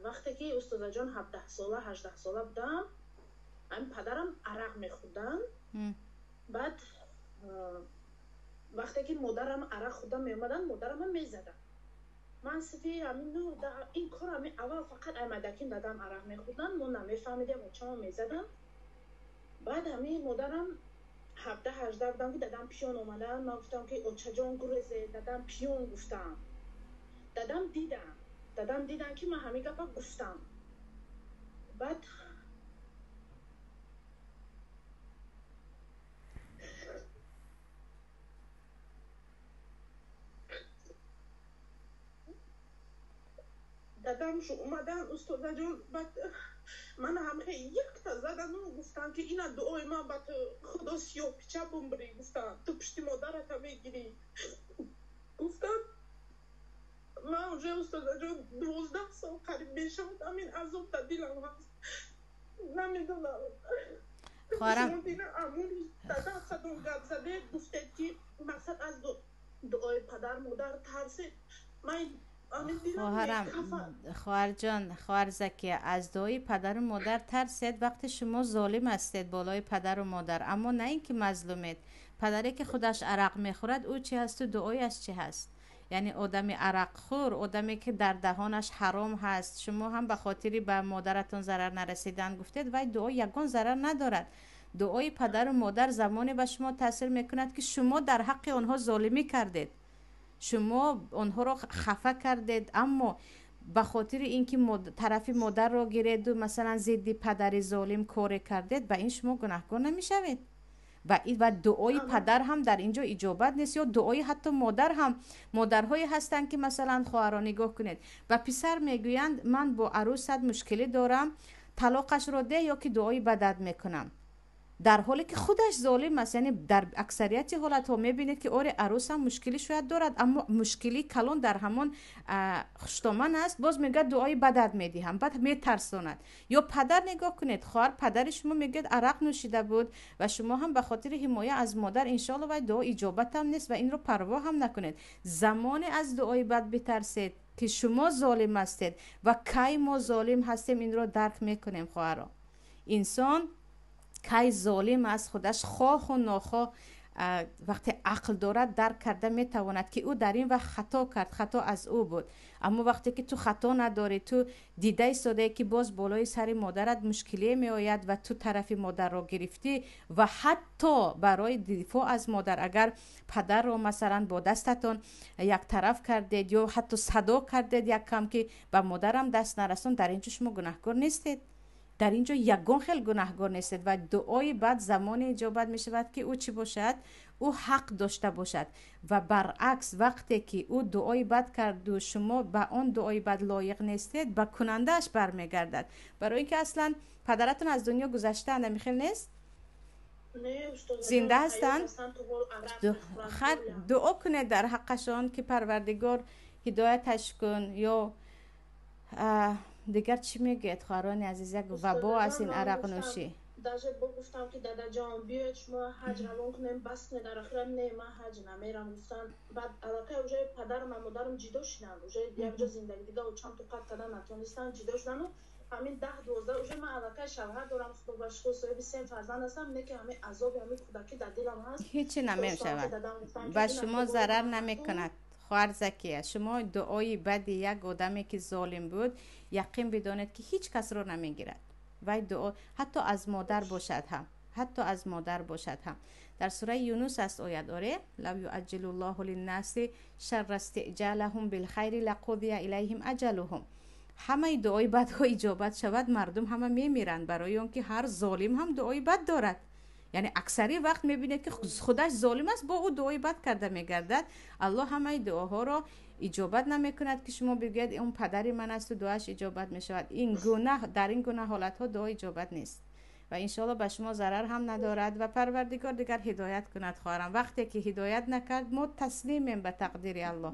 وقتی که استاد جان 17 ساله 18 ساله بودم، همین پدرم عرق میخوردن. بعد وقتی که مادرم عرق خوردن میومدن، مادرم میزدن. من سفی همین این کار همین اول فقط آمدکین دادم عرق میخوردن، ما نمیفهمیدیم و چما میزدن. بعد همین مادرم 17-18 بودم که دادم پیون اومدن، من گفتم که اوچه جان گروزه، دادم پیون گفتم، دادم دیدن که من همین گفت گفتم. بعد دادم شو اومدن استاد جان، بعد من همه یک تا زدن و گفتم که اینا دعای من بعد خدا سیاه پیچه بمبری، گفتم تو پشتی مادرت هم میگیری. گفتم من اونجا استاد جان 12 سال قریب میشم همین عذاب تا دلم هست. نمیدونم خواهرم دینا امون دادا خودم گپ زده، گفته که مقصد از دعای پدر مادر ترسید. من خواهر جان، خواهر زکیه، از دعای پدر و مادر ترسید وقتی شما ظالم هستید بالای پدر و مادر، اما نه اینکه مظلومید. پدری که خودش عرق میخورد او چی هست و دعایش چی هست؟ یعنی آدمی عرق خور، آدمی که در دهانش حرام هست. شما هم به خاطری به مادرتون ضرر نرسیدن گفتید ولی دعای یگان ضرر ندارد. دعای پدر و مادر زمانی به شما تاثیر میکند که شما در حق آنها ظالمی کردید، شما آنها رو خفه کردید، اما به خاطر اینکه طرف مادر رو گیرید و مثلا ضد پدر ظالم کار کردید، به این شما گناهکار نمیشوید. و دعای پدر هم در اینجا اجابت نیست، یا دعای حتی مادر هم. مادرهایی هستند که مثلا خواهران نگاه کنید و پسر میگویند من با عروست مشکلی دارم طلاقش رو ده، یا که دعای بدت میکنم، در حالی که خودش ظالم است. یعنی در اکثریت حالت ها میبینید که آره عروس هم مشکلی شاید دارد، اما مشکلی کلان در همون خشتامن است، باز میگه دعای بدت میدیم، بعد میترساند. یا پدر نگاه کنید، خواهر پدر شما میگه عرق نوشیده بود و شما هم به خاطر حمایت از مادر انشالله و دعا اجابت هم نیست و این رو پروا هم نکنید. زمان از دعای بد بترسید که شما ظالم هستید و کی ما ظالم هستیم این رو درک میکنیم. خواهران، انسان کی ظالم از خودش خواه و ناخواه وقتی عقل دارد درک کرده میتواند که او در این وقت خطا کرد، خطا از او بود. اما وقتی که تو خطا نداری، تو دیده ساده که باز بالای سر مادرت مشکلی می آید و تو طرف مادر رو گرفتی و حتی برای دفاع از مادر اگر پدر رو مثلا با دستتون یک طرف کردید یا حتی صدا کردید یک کم که به مادرم دست نرسون، در اینجا شما گناهکار نیستید، در اینجا یگان خیلی گناهگار نیستید. و دعای بعد زمان اجابت می شود که او چی باشد؟ او حق داشته باشد. و برعکس وقتی که او دعای بد کرد و شما به آن دعای بد لایق نیستید، به کنندهش برمیگردد. برای اینکه اصلا پدرتون از دنیا گذشته اند، خیلی نیست، زنده هستند. دعا کنید در حقشان که پروردگار هدایتش کن. یا دیگر چی میگید خواهران عزیز؟ یک وبا از این عرق نوشی. داجه گفتم که دادا جان بیاید شما حج روان کنیم، بس نه در آخر نه من حج نمیرم. گفتن بعد علاقه اوجه پدرم و مادرم جدا شدن، اوجه یک جا زندگی دیگه و چند تا قد کردن نتونستن، جدا شدن و همین 10-12 اوجه من علاقه شوهر دارم، خود باش خود صاحب 3 فرزند هستم، نه که همین عذاب همین کودکی در دلم هست، هیچی نمیشود و شما ضرر نمیکند. خواهر زکیه، شما دعای بد یک آدمی که ظالم بود یقین بدانید که هیچ کس رو نمیگیرد. و دعا حتی از مادر باشد هم، حتی از مادر باشد هم. در سوره یونس است آیت آره لو یعجل الله للناس شر استعجالهم بالخیر لقضی الیهم اجلهم. همه دعای بد ها اجابت شود، مردم همه میمیرند، برای اون که هر ظالم هم دعای بد دارد. یعنی اکثری وقت میبینه که خودش ظالم است، با او دعای بد کرده میگردد. الله همه دعاها را اجابت نمیکند که شما بگید اون پدری من است و دعاش اجابت میشود. این گناه، در این گناه حالت ها دعا اجابت نیست و انشالله به شما ضرر هم ندارد و پروردگار دیگر هدایت کند. خواهرم وقتی که هدایت نکرد ما تسلیمیم به تقدیر الله.